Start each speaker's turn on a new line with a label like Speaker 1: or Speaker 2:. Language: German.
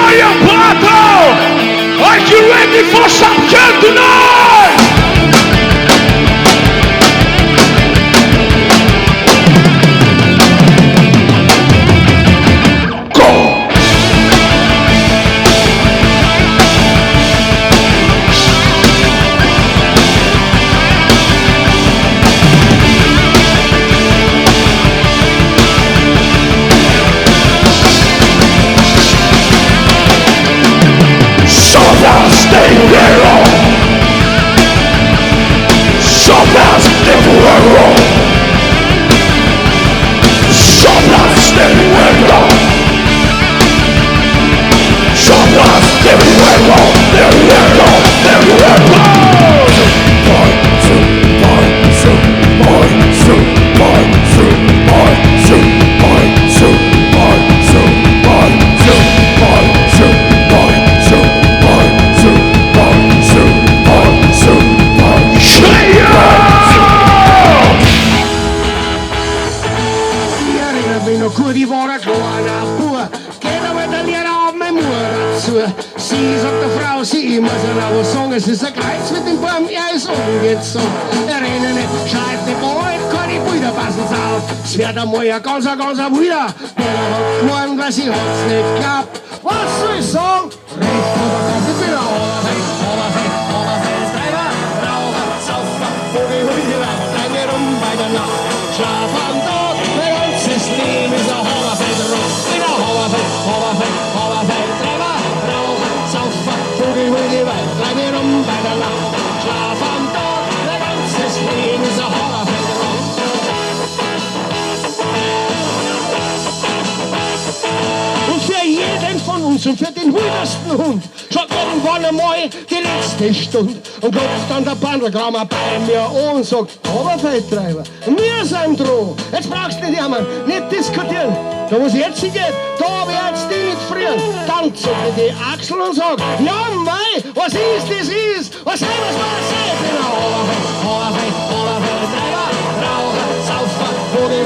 Speaker 1: fire battle! Are you ready for some kill tonight?
Speaker 2: Sie sagt der Frau, sie muss ja auch sagen, sie sagt, Kreuz mit dem Baum, ja, ist umgezogen. Er rennen nicht, schreit nicht, bald kann die Brüder passen auf. Es wird einmal ein ganz Brüder. Morgen, weil sie hat's nicht geglaubt. Was soll ich sagen? Recht oder Kopf, ich bin ein Oberfeld, Treiber, Raucher, Saufer, Vogel, Hühner, lange rum bei der Nacht. Schlaf am Tag, mein ganzes Leben ist ein Oberfeld, in ein Oberfeld, Treiber, Raucher, Saufer, Vogel, Hühner, lange rum bei der Nacht. Schlaf am Tag, mein ganzes Leben ist ein Oberfeld. Und für jeden von uns und für den wildesten Hund schaut irgendwann einmal die letzte Stunde und klopft dann der Bandelgrammer bei mir an und sagt, Oberfeldtreiber, wir sind dran, jetzt brauchst du nicht jammern, nicht diskutieren, da wo es jetzt hingeht, da wird's dich nicht frieren. Dann zuckt er die Achsel und sagt, ja mei, was ist, das ist, was soll das mal sein? Oberfeldtreiber, Raucher, Saufer, Vogel,